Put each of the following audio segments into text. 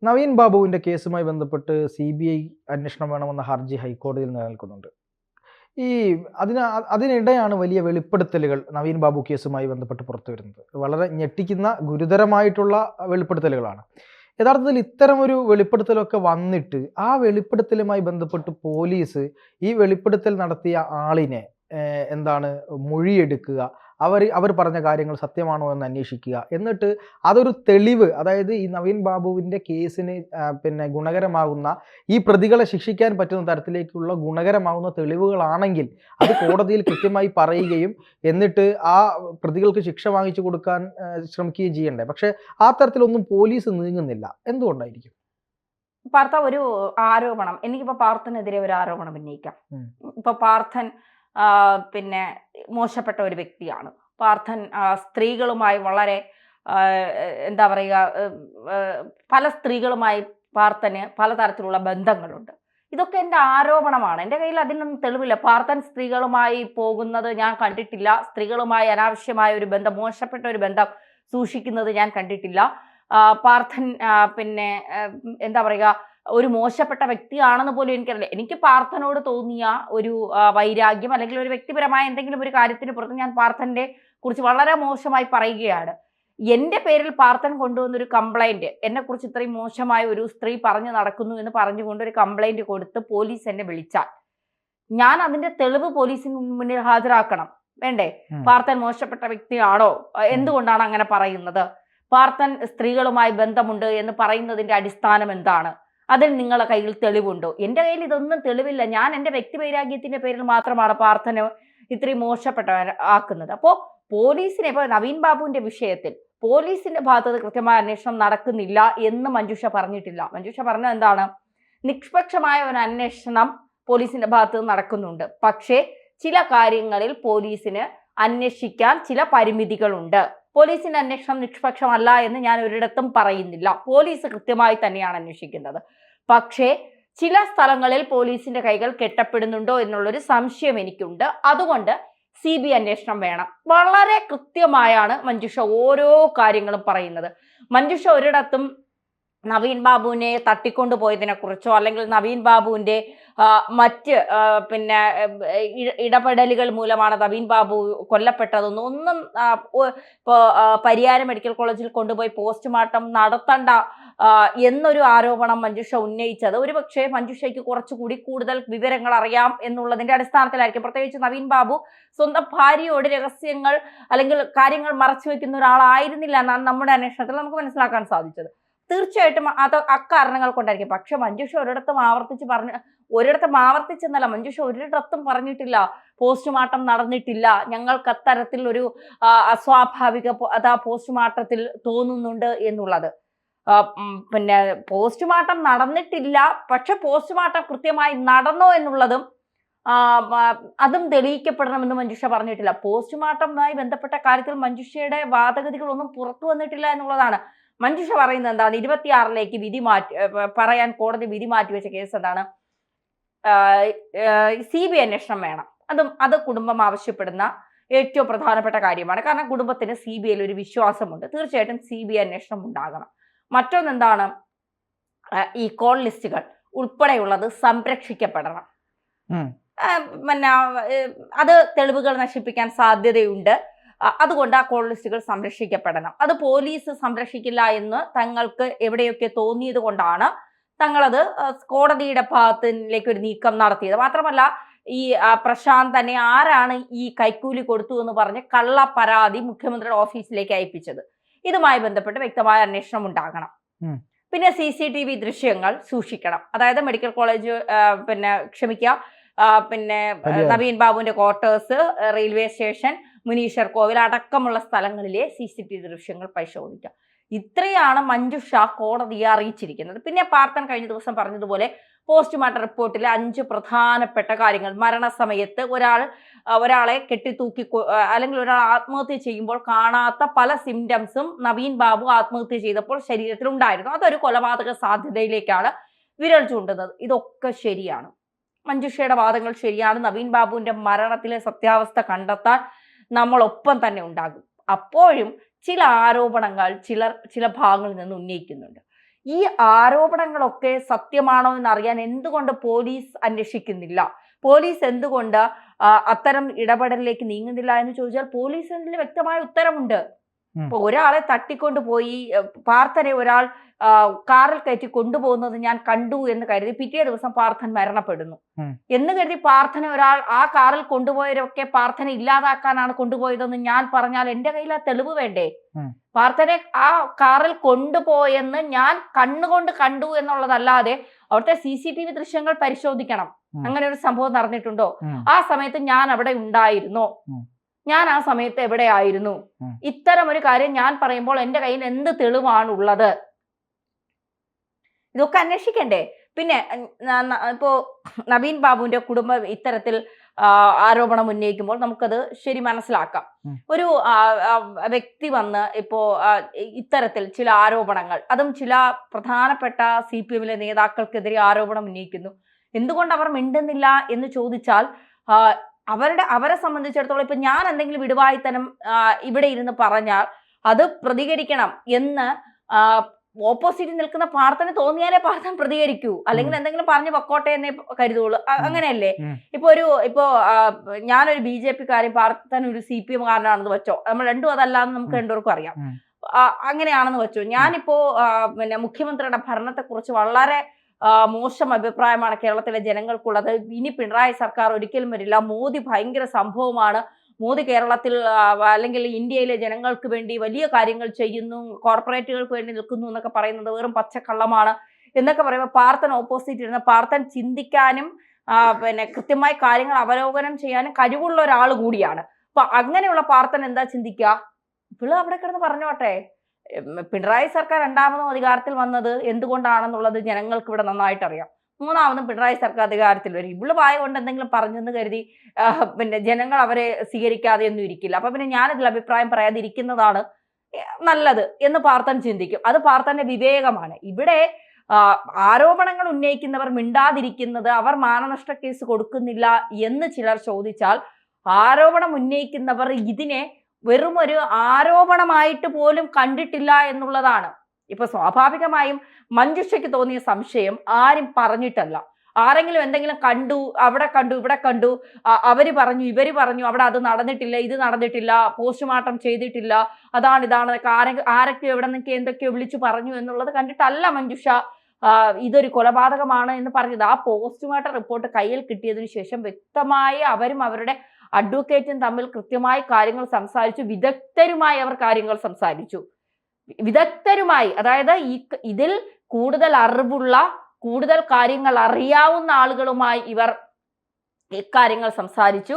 നവീൻ ബാബുവിന്റെ കേസുമായി ബന്ധപ്പെട്ട് CBI അന്വേഷണം വേണമെന്ന ഹർജി ഹൈക്കോടതിയിൽ നിലനിൽക്കുന്നുണ്ട്. ഈ അതിനിടെയാണ് വലിയ വെളിപ്പെടുത്തലുകൾ നവീൻ ബാബു കേസുമായി ബന്ധപ്പെട്ട് പുറത്തുവരുന്നത്. വളരെ ഞെട്ടിക്കുന്ന ഗുരുതരമായിട്ടുള്ള വെളിപ്പെടുത്തലുകളാണ്. യഥാർത്ഥത്തിൽ ഇത്തരമൊരു വെളിപ്പെടുത്തലൊക്കെ വന്നിട്ട് ആ വെളിപ്പെടുത്തലുമായി ബന്ധപ്പെട്ട് പോലീസ് ഈ വെളിപ്പെടുത്തൽ നടത്തിയ ആളിനെ എന്താണ് മൊഴിയെടുക്കുക, അവർ പറഞ്ഞ കാര്യങ്ങൾ സത്യമാണോ എന്ന് അന്വേഷിക്കുക, എന്നിട്ട് അതൊരു തെളിവ്, അതായത് ഈ നവീൻ ബാബുവിൻ്റെ കേസിന് ഗുണകരമാകുന്ന, ഈ പ്രതികളെ ശിക്ഷിക്കാൻ പറ്റുന്ന തരത്തിലേക്കുള്ള ഗുണകരമാകുന്ന തെളിവുകളാണെങ്കിൽ അത് കോടതിയിൽ കൃത്യമായി പറയുകയും എന്നിട്ട് ആ പ്രതികൾക്ക് ശിക്ഷ വാങ്ങിച്ചു കൊടുക്കാൻ ശ്രമിക്കുകയും ചെയ്യണ്ടേ. പക്ഷെ ആ തരത്തിലൊന്നും പോലീസ് നീങ്ങുന്നില്ല. എന്തുകൊണ്ടായിരിക്കും? പാർത്ഥ, ഒരു ആരോപണം, എനിക്കിപ്പോ പാർത്ഥനെതിരെ ഒരു ആരോപണം ഉന്നയിക്കാം. ഇപ്പൊ പാർത്ഥൻ പിന്നെ മോശപ്പെട്ട ഒരു വ്യക്തിയാണ്. പാർത്ഥൻ സ്ത്രീകളുമായി വളരെ എന്താ പറയുക, പല സ്ത്രീകളുമായി പാർത്ഥന് പലതരത്തിലുള്ള ബന്ധങ്ങളുണ്ട്. ഇതൊക്കെ എൻ്റെ ആരോപണമാണ്. എൻ്റെ കയ്യിൽ അതിനൊന്നും തെളിവില്ല. പാർത്ഥൻ സ്ത്രീകളുമായി പോകുന്നത് ഞാൻ കണ്ടിട്ടില്ല. സ്ത്രീകളുമായി അനാവശ്യമായ ഒരു ബന്ധം, മോശപ്പെട്ട ഒരു ബന്ധം സൂക്ഷിക്കുന്നത് ഞാൻ കണ്ടിട്ടില്ല. പാർത്ഥൻ എന്താ പറയുക, ഒരു മോശപ്പെട്ട വ്യക്തിയാണെന്ന് പോലും എനിക്കറിയില്ല. എനിക്ക് പാർത്ഥനോട് തോന്നിയ ഒരു വൈരാഗ്യം അല്ലെങ്കിൽ ഒരു വ്യക്തിപരമായ എന്തെങ്കിലും ഒരു കാര്യത്തിന് പുറത്ത് ഞാൻ പാർത്ഥന്റെ കുറിച്ച് വളരെ മോശമായി പറയുകയാണ്. എൻ്റെ പേരിൽ പാർത്ഥൻ കൊണ്ടുവന്നൊരു കംപ്ലൈന്റ്, എന്നെ കുറിച്ച് ഇത്രയും മോശമായ ഒരു സ്ത്രീ പറഞ്ഞു നടക്കുന്നു എന്ന് പറഞ്ഞുകൊണ്ട് ഒരു കംപ്ലൈന്റ് കൊടുത്ത് പോലീസ് എന്നെ വിളിച്ചാൽ ഞാൻ അതിന്റെ തെളിവ് പോലീസിന് മുന്നിൽ ഹാജരാക്കണം, വേണ്ടേ? പാർത്ഥൻ മോശപ്പെട്ട വ്യക്തിയാണോ? എന്തുകൊണ്ടാണ് അങ്ങനെ പറയുന്നത്? പാർത്ഥൻ സ്ത്രീകളുമായി ബന്ധമുണ്ട് എന്ന് പറയുന്നതിന്റെ അടിസ്ഥാനം എന്താണ്? അതിൽ നിങ്ങളുടെ കയ്യിൽ തെളിവുണ്ടോ? എൻ്റെ കയ്യിൽ ഇതൊന്നും തെളിവില്ല. ഞാൻ എൻ്റെ വ്യക്തിവൈരാഗ്യത്തിന്റെ പേരിൽ മാത്രമാണ് പാർത്ഥനെ ഇത്രയും മോശപ്പെട്ടവരാക്കുന്നത്. അപ്പോൾ പോലീസിനെ, ഇപ്പോൾ നവീൻ ബാബുവിന്റെ വിഷയത്തിൽ പോലീസിന്റെ ഭാഗത്ത് കൃത്യമായ അന്വേഷണം നടക്കുന്നില്ല എന്ന് മഞ്ജുഷ പറഞ്ഞിട്ടില്ല. മഞ്ജുഷ പറഞ്ഞത് എന്താണ്? നിഷ്പക്ഷമായ ഒരു അന്വേഷണം പോലീസിന്റെ ഭാഗത്ത് നടക്കുന്നുണ്ട്, പക്ഷേ ചില കാര്യങ്ങളിൽ പോലീസിന് അന്വേഷിക്കാൻ ചില പരിമിതികളുണ്ട്. പോലീസിന്റെ അന്വേഷണം നിഷ്പക്ഷമല്ല എന്ന് ഞാൻ ഒരിടത്തും പറയുന്നില്ല. പോലീസ് കൃത്യമായി തന്നെയാണ് അന്വേഷിക്കുന്നത്. പക്ഷേ ചില സ്ഥലങ്ങളിൽ പോലീസിന്റെ കൈകൾ കെട്ടപ്പെടുന്നുണ്ടോ എന്നുള്ളൊരു സംശയം എനിക്കുണ്ട്. അതുകൊണ്ട് CBI അന്വേഷണം വേണം. വളരെ കൃത്യമായാണ് മഞ്ജുഷ ഓരോ കാര്യങ്ങളും പറയുന്നത്. മഞ്ജുഷ ഒരിടത്തും നവീൻ ബാബുവിനെ തട്ടിക്കൊണ്ടുപോയതിനെ കുറിച്ചോ അല്ലെങ്കിൽ നവീൻ ബാബുവിന്റെ മറ്റ് ഇടപെടലുകൾ മൂലമാണ് നവീൻ ബാബു കൊല്ലപ്പെട്ടതെന്നും ഒന്നും പരിയാരം മെഡിക്കൽ കോളേജിൽ കൊണ്ടുപോയി പോസ്റ്റ്മോർട്ടം നടത്തണ്ട എന്നൊരു ആരോപണം മഞ്ജുഷ ഉന്നയിച്ചത് ഒരുപക്ഷെ മഞ്ജുഷയ്ക്ക് കുറച്ചുകൂടി കൂടുതൽ വിവരങ്ങൾ അറിയാം എന്നുള്ളതിന്റെ അടിസ്ഥാനത്തിലായിരിക്കും. പ്രത്യേകിച്ച് നവീൻ ബാബു സ്വന്തം ഭാര്യയോട് രഹസ്യങ്ങൾ അല്ലെങ്കിൽ കാര്യങ്ങൾ മറച്ചു വെക്കുന്ന ഒരാളായിരുന്നില്ല എന്നാണ് നമ്മുടെ അന്വേഷണത്തിൽ നമുക്ക് മനസ്സിലാക്കാൻ സാധിച്ചത്. തീർച്ചയായിട്ടും അത് അക്കാരണങ്ങൾ കൊണ്ടായിരിക്കും. പക്ഷെ മഞ്ജുഷ ഒരിടത്തും ആവർത്തിച്ചെന്നല്ല, മഞ്ജുഷ ഒരിടത്തും പറഞ്ഞിട്ടില്ല പോസ്റ്റ്മോർട്ടം നടന്നിട്ടില്ല, ഞങ്ങൾക്ക് അത്തരത്തിൽ ഒരു അസ്വാഭാവിക പോസ്റ്റ്മോർട്ടത്തിൽ തോന്നുന്നുണ്ട് എന്നുള്ളത്. പോസ്റ്റ്മോർട്ടം നടന്നിട്ടില്ല, പക്ഷെ പോസ്റ്റ്മോർട്ടം കൃത്യമായി നടന്നോ എന്നുള്ളതും അതും തെളിയിക്കപ്പെടണമെന്ന് മഞ്ജുഷ പറഞ്ഞിട്ടില്ല. പോസ്റ്റ്മോർട്ടവുമായി ബന്ധപ്പെട്ട കാര്യത്തിൽ മഞ്ജുഷയുടെ വാദഗതികളൊന്നും പുറത്തു വന്നിട്ടില്ല എന്നുള്ളതാണ്. മഞ്ജുഷ പറയുന്നത് എന്താണ്? 26 പറയാൻ കോടതി വിധി മാറ്റിവെച്ച കേസ് എന്താണ്? CBI അന്വേഷണം വേണം. അത് കുടുംബം ആവശ്യപ്പെടുന്ന ഏറ്റവും പ്രധാനപ്പെട്ട കാര്യമാണ്. കാരണം കുടുംബത്തിന് CBIയിൽ ഒരു വിശ്വാസമുണ്ട്. തീർച്ചയായിട്ടും CBI അന്വേഷണം ഉണ്ടാകണം. മറ്റൊന്നെന്താണ്? ഈ കോൾ ലിസ്റ്റുകൾ ഉൾപ്പെടെയുള്ളത് സംരക്ഷിക്കപ്പെടണം. അത് തെളിവുകൾ നശിപ്പിക്കാൻ സാധ്യതയുണ്ട്. അതുകൊണ്ട് ആ കോൾ ലിസ്റ്റുകൾ സംരക്ഷിക്കപ്പെടണം. അത് പോലീസ് സംരക്ഷിക്കില്ല എന്ന് തങ്ങൾക്ക് എവിടെയൊക്കെ തോന്നിയത് കൊണ്ടാണ് തങ്ങളത് കോടതിയുടെ ഭാഗത്തിലേക്ക് ഒരു നീക്കം നടത്തിയത്. മാത്രമല്ല ഈ പ്രശാന്ത് തന്നെ ആരാണ് ഈ കൈക്കൂലി കൊടുത്തു എന്ന് പറഞ്ഞ് കള്ള പരാതി മുഖ്യമന്ത്രിയുടെ ഓഫീസിലേക്ക് അയപ്പിച്ചത്, ഇതുമായി ബന്ധപ്പെട്ട് വ്യക്തമായ അന്വേഷണം ഉണ്ടാകണം. പിന്നെ CCTV ദൃശ്യങ്ങൾ സൂക്ഷിക്കണം. അതായത് മെഡിക്കൽ കോളേജ് നവീൻ ബാബുവിന്റെ ക്വാർട്ടേഴ്സ്, റെയിൽവേ സ്റ്റേഷൻ, മുനീശ്വർ കോവിൽ അടക്കമുള്ള സ്ഥലങ്ങളിലെ CCTV ദൃശ്യങ്ങൾ പരിശോധിക്കാം. ഇത്രയാണ് മഞ്ജുഷ കോടതിയെ അറിയിച്ചിരിക്കുന്നത്. പിന്നെ പാർത്ഥൻ കഴിഞ്ഞ ദിവസം പറഞ്ഞതുപോലെ പോസ്റ്റ്മോർട്ടം റിപ്പോർട്ടിലെ 5 പ്രധാനപ്പെട്ട കാര്യങ്ങൾ, മരണസമയത്ത് ഒരാളെ കെട്ടിത്തൂക്കി അല്ലെങ്കിൽ ഒരാൾ ആത്മഹത്യ ചെയ്യുമ്പോൾ കാണാത്ത പല സിംറ്റംസും നവീൻ ബാബു ആത്മഹത്യ ചെയ്തപ്പോൾ ശരീരത്തിൽ ഉണ്ടായിരുന്നു. അതൊരു കൊലപാതക സാധ്യതയിലേക്കാണ് വിരൽ ചൂണ്ടുന്നത്. ഇതൊക്കെ ശരിയാണ്. മഞ്ജുഷയുടെ വാദങ്ങൾ ശരിയാണ്. നവീൻ ബാബുവിന്റെ മരണത്തിലെ സത്യാവസ്ഥ കണ്ടെത്താൻ നമ്മളൊപ്പം തന്നെ ഉണ്ടാകും. അപ്പോഴും ചില ആരോപണങ്ങൾ ചില ഭാഗങ്ങളിൽ നിന്ന് ഉന്നയിക്കുന്നുണ്ട്. ഈ ആരോപണങ്ങളൊക്കെ സത്യമാണോ എന്നറിയാൻ എന്തുകൊണ്ട് പോലീസ് അന്വേഷിക്കുന്നില്ല? പോലീസ് എന്തുകൊണ്ട് അത്തരം ഇടപെടലിലേക്ക് നീങ്ങുന്നില്ല എന്ന് ചോദിച്ചാൽ പോലീസിന് വ്യക്തമായ ഉത്തരമുണ്ട്. ഇപ്പൊ ഒരാളെ തട്ടിക്കൊണ്ടുപോയി പാർത്ഥനെ ഒരാൾ കാറിൽ കയറ്റി കൊണ്ടുപോകുന്നത് ഞാൻ കണ്ടു എന്ന് കരുതി പിറ്റേ ദിവസം പാർത്ഥൻ മരണപ്പെടുന്നു എന്ന് കരുതി പാർത്ഥനെ ഒരാൾ ആ കാറിൽ കൊണ്ടുപോയവരൊക്കെ പാർത്ഥനെ ഇല്ലാതാക്കാനാണ് കൊണ്ടുപോയതെന്ന് ഞാൻ പറഞ്ഞാൽ എന്റെ കയ്യിൽ ആ തെളിവ് വേണ്ടേ? പാർത്ഥനെ ആ കാറിൽ കൊണ്ടുപോയെന്ന് ഞാൻ കണ്ണുകൊണ്ട് കണ്ടു എന്നുള്ളതല്ലാതെ അവിടുത്തെ CCTV ദൃശ്യങ്ങൾ പരിശോധിക്കണം. അങ്ങനെ ഒരു സംഭവം നടന്നിട്ടുണ്ടോ? ആ സമയത്ത് ഞാൻ അവിടെ ഉണ്ടായിരുന്നോ? ഞാൻ ആ സമയത്ത് എവിടെയായിരുന്നു? ഇത്തരം ഒരു കാര്യം ഞാൻ പറയുമ്പോൾ എന്റെ കയ്യിൽ എന്ത് തെളിവാണുള്ളത്? ഇതൊക്കെ അന്വേഷിക്കണ്ടേ? പിന്നെ ഇപ്പോ നവീൻ ബാബുവിന്റെ കുടുംബം ഇത്തരത്തിൽ ആരോപണം ഉന്നയിക്കുമ്പോൾ നമുക്കത് ശരി മനസ്സിലാക്കാം. ഒരു വ്യക്തി വന്ന് ഇപ്പോ ഇത്തരത്തിൽ ചില ആരോപണങ്ങൾ, അതും ചില പ്രധാനപ്പെട്ട CPM-ലെ നേതാക്കൾക്കെതിരെ ആരോപണം ഉന്നയിക്കുന്നു. എന്തുകൊണ്ട് അവർ മിണ്ടുന്നില്ല എന്ന് ചോദിച്ചാൽ അവരെ സംബന്ധിച്ചിടത്തോളം ഇപ്പൊ ഞാൻ എന്തെങ്കിലും വിടുവായിത്തനം ഇവിടെ ഇരുന്ന് പറഞ്ഞാൽ അത് പ്രതികരിക്കണം എന്ന് ഓപ്പോസിറ്റ് നിൽക്കുന്ന പാർത്ഥന് തോന്നിയാലേ പാർത്ഥൻ പ്രതികരിക്കൂ, അല്ലെങ്കിൽ എന്തെങ്കിലും പറഞ്ഞു പൊക്കോട്ടെ എന്നേ കരുതുള്ളൂ. അങ്ങനെയല്ലേ? ഇപ്പോ ഞാനൊരു BJP-കാരൻ, പാർത്ഥൻ ഒരു CPM-കാരനാണെന്ന് വെച്ചോ, നമ്മൾ രണ്ടും അതല്ലാന്ന് നമുക്ക് രണ്ടുപേർക്കും അറിയാം. അങ്ങനെയാണെന്ന് വെച്ചോ, ഞാനിപ്പോ പിന്നെ മുഖ്യമന്ത്രിയുടെ ഭരണത്തെ കുറിച്ച് വളരെ മോശം അഭിപ്രായമാണ് കേരളത്തിലെ ജനങ്ങൾക്കുള്ളത്. ഇനി പിണറായി സർക്കാർ ഒരിക്കലും വരില്ല, മോദി ഭയങ്കര സംഭവമാണ്, മോദി കേരളത്തിൽ അല്ലെങ്കിൽ ഇന്ത്യയിലെ ജനങ്ങൾക്ക് വേണ്ടി വലിയ കാര്യങ്ങൾ ചെയ്യുന്നു, കോർപ്പറേറ്റുകൾക്ക് വേണ്ടി നിൽക്കുന്നു എന്നൊക്കെ പറയുന്നത് വെറും പച്ചക്കള്ളമാണ് എന്നൊക്കെ പറയുമ്പോൾ പാർത്ഥൻ ഓപ്പോസിറ്റ് ഇരുന്ന പാർത്ഥൻ ചിന്തിക്കാനും പിന്നെ കൃത്യമായി കാര്യങ്ങൾ അവലോകനം ചെയ്യാനും കഴിവുള്ള ഒരാൾ കൂടിയാണ്. അപ്പൊ അങ്ങനെയുള്ള പാർത്ഥൻ എന്താ ചിന്തിക്കുക? ഇപ്പോഴും അവിടെ കിടന്ന് പറഞ്ഞോട്ടെ. പിണറായി സർക്കാർ രണ്ടാമതും അധികാരത്തിൽ വന്നത് എന്തുകൊണ്ടാണെന്നുള്ളത് ജനങ്ങൾക്ക് ഇവിടെ നന്നായിട്ട് അറിയാം. മൂന്നാമതും പിണറായി സർക്കാർ അധികാരത്തിൽ വരും. ഇവള് വായ കൊണ്ട് എന്തെങ്കിലും പറഞ്ഞെന്ന് കരുതി പിന്നെ ജനങ്ങൾ അവരെ സ്വീകരിക്കാതെ ഒന്നും ഇരിക്കില്ല. അപ്പൊ പിന്നെ ഞാനിതിൽ അഭിപ്രായം പറയാതിരിക്കുന്നതാണ് നല്ലത് എന്ന് പാർത്ഥൻ ചിന്തിക്കും. അത് പാർത്ഥന്റെ വിവേകമാണ്. ഇവിടെ ആരോപണങ്ങൾ ഉന്നയിക്കുന്നവർ മിണ്ടാതിരിക്കുന്നത്, അവർ മാനനഷ്ട കേസ് കൊടുക്കുന്നില്ല എന്ന് ചിലർ ചോദിച്ചാൽ, ആരോപണം ഉന്നയിക്കുന്നവർ ഇതിനെ വെറും ഒരു ആരോപണമായിട്ട് പോലും കണ്ടിട്ടില്ല എന്നുള്ളതാണ്. ഇപ്പൊ സ്വാഭാവികമായും മഞ്ജുഷയ്ക്ക് തോന്നിയ സംശയം ആരും പറഞ്ഞിട്ടല്ല. ആരെങ്കിലും എന്തെങ്കിലും കണ്ടു, അവിടെ കണ്ടു, ഇവിടെ കണ്ടു, അവര് പറഞ്ഞു, ഇവര് പറഞ്ഞു, അവിടെ അത് നടന്നിട്ടില്ല, ഇത് നടന്നിട്ടില്ല, പോസ്റ്റ്മോർട്ടം ചെയ്തിട്ടില്ല, ഇതാണ് ആരൊക്കെയോ എവിടെ നിന്നൊക്കെ എന്തൊക്കെയോ വിളിച്ചു പറഞ്ഞു എന്നുള്ളത് കണ്ടിട്ടല്ല മഞ്ജുഷ ഇതൊരു കൊലപാതകമാണ് എന്ന് പറഞ്ഞത്. ആ പോസ്റ്റ്മോർട്ടം റിപ്പോർട്ട് കയ്യിൽ കിട്ടിയതിനു ശേഷം വ്യക്തമായി അവരും അവരുടെ അഡ്വക്കേറ്റും തമ്മിൽ കൃത്യമായി കാര്യങ്ങൾ സംസാരിച്ചു. വിദഗ്ധരുമായി അവർ കാര്യങ്ങൾ സംസാരിച്ചു. വിദഗ്ധരുമായി, അതായത് ഇതിൽ കൂടുതൽ അറിവുള്ള, കൂടുതൽ കാര്യങ്ങൾ അറിയാവുന്ന ആളുകളുമായി ഇവർ ഇക്കാര്യങ്ങൾ സംസാരിച്ചു.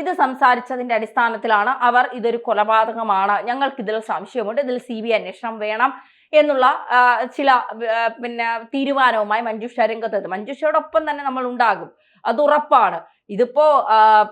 ഇത് സംസാരിച്ചതിന്റെ അടിസ്ഥാനത്തിലാണ് അവർ ഇതൊരു കൊലപാതകമാണ്, ഞങ്ങൾക്കിതിൽ സംശയമുണ്ട്, ഇതിൽ CBI അന്വേഷണം വേണം എന്നുള്ള ചില പിന്നെ തീരുമാനവുമായി മഞ്ജുഷ രംഗത്തെത്തും. മഞ്ജുഷയോടൊപ്പം തന്നെ നമ്മൾ ഉണ്ടാകും, അത് ഉറപ്പാണ്. ഇതിപ്പോ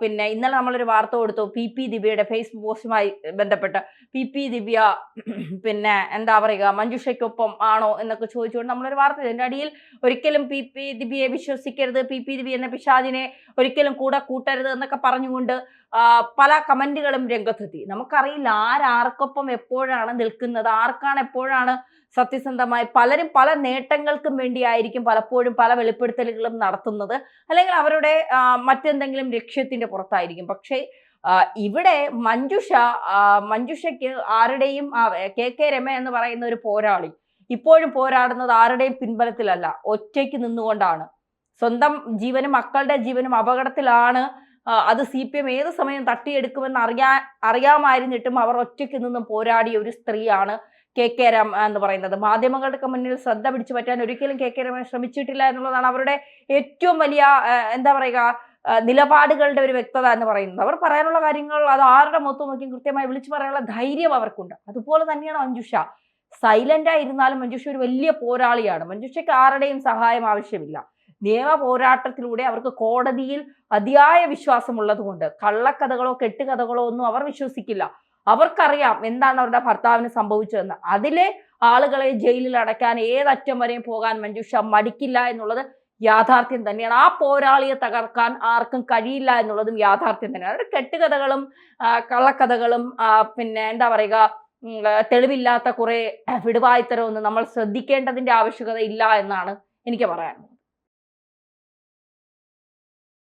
പിന്നെ ഇന്നലെ നമ്മളൊരു വാർത്ത കൊടുത്തു, PP ദിവ്യയുടെ ഫേസ്ബുക്ക് പോസ്റ്റുമായി ബന്ധപ്പെട്ട്. PP ദിവ്യ പിന്നെ എന്താ പറയുക, മഞ്ജുഷയ്ക്കൊപ്പം ആണോ എന്നൊക്കെ ചോദിച്ചുകൊണ്ട് നമ്മളൊരു വാർത്ത. ഇതിന്റെ അടിയിൽ ഒരിക്കലും PP ദിവ്യയെ വിശ്വസിക്കരുത്, PP ദിവ്യ എന്ന പിശാചിനെ ഒരിക്കലും കൂടെ കൂട്ടരുത് എന്നൊക്കെ പറഞ്ഞുകൊണ്ട് പല കമന്റുകളും രംഗത്തെത്തി. നമുക്കറിയില്ല ആർക്കൊപ്പം എപ്പോഴാണ് നിൽക്കുന്നത്, ആർക്കാണ് എപ്പോഴാണ് സത്യസന്ധമായി. പലരും പല നേട്ടങ്ങൾക്കും വേണ്ടിയായിരിക്കും പലപ്പോഴും പല വെളിപ്പെടുത്തലുകളും നടത്തുന്നത്, അല്ലെങ്കിൽ അവരുടെ മറ്റെന്തെങ്കിലും ലക്ഷ്യത്തിന്റെ പുറത്തായിരിക്കും. പക്ഷേ ഇവിടെ മഞ്ജുഷയ്ക്ക് ആരുടെയും KK രമ എന്ന് പറയുന്ന ഒരു പോരാളി ഇപ്പോഴും പോരാടുന്നത് ആരുടെയും പിൻബലത്തിലല്ല, ഒറ്റയ്ക്ക് നിന്നുകൊണ്ടാണ്. സ്വന്തം ജീവനും മക്കളുടെ ജീവനും അപകടത്തിലാണ്. അത് CPM ഏത് സമയം തട്ടിയെടുക്കുമെന്ന് അറിയാമായിരുന്നിട്ടും അവർ ഒറ്റയ്ക്ക് നിന്നും പോരാടിയ ഒരു സ്ത്രീയാണ് KK രമ എന്ന് പറയുന്നത്. മാധ്യമങ്ങളുടെ മുന്നിൽ ശ്രദ്ധ പിടിച്ചു പറ്റാൻ ഒരിക്കലും KK രമ ശ്രമിച്ചിട്ടില്ല എന്നുള്ളതാണ് അവരുടെ ഏറ്റവും വലിയ എന്താ പറയുക നിലപാടുകളുടെ ഒരു വ്യക്തത എന്ന് പറയുന്നത്. അവർ പറയാനുള്ള കാര്യങ്ങൾ അത് ആരുടെ മുഖത്ത് നോക്കിയും കൃത്യമായി വിളിച്ചു പറയാനുള്ള ധൈര്യം അവർക്കുണ്ട്. അതുപോലെ തന്നെയാണ് മഞ്ജുഷ. സൈലന്റ് ആയിരുന്നാലും മഞ്ജുഷ ഒരു വലിയ പോരാളിയാണ്. മഞ്ജുഷയ്ക്ക് ആരുടെയും സഹായം ആവശ്യമില്ല. നിയമ പോരാട്ടത്തിലൂടെ അവർക്ക് കോടതിയിൽ അതിയായ വിശ്വാസമുള്ളത് കൊണ്ട് കള്ളക്കഥകളോ കെട്ടുകഥകളോ ഒന്നും അവർ വിശ്വസിക്കില്ല. അവർക്കറിയാം എന്താണ് അവരുടെ ഭർത്താവിന് സംഭവിച്ചതെന്ന്. അതിലെ ആളുകളെ ജയിലിൽ അടയ്ക്കാൻ ഏതറ്റം വരെയും പോകാൻ മഞ്ജുഷ മടിക്കില്ല എന്നുള്ളത് യാഥാർത്ഥ്യം തന്നെയാണ്. ആ പോരാളിയെ തകർക്കാൻ ആർക്കും കഴിയില്ല എന്നുള്ളതും യാഥാർത്ഥ്യം തന്നെയാണ്. അവരുടെ കെട്ടുകഥകളും കള്ളക്കഥകളും പിന്നെ എന്താ പറയുക തെളിവില്ലാത്ത കുറെ വിടുവായുത്തരമൊന്നും നമ്മൾ ശ്രദ്ധിക്കേണ്ടതിന്റെ ആവശ്യകത ഇല്ല എന്നാണ് എനിക്ക് പറയാനുള്ളത്.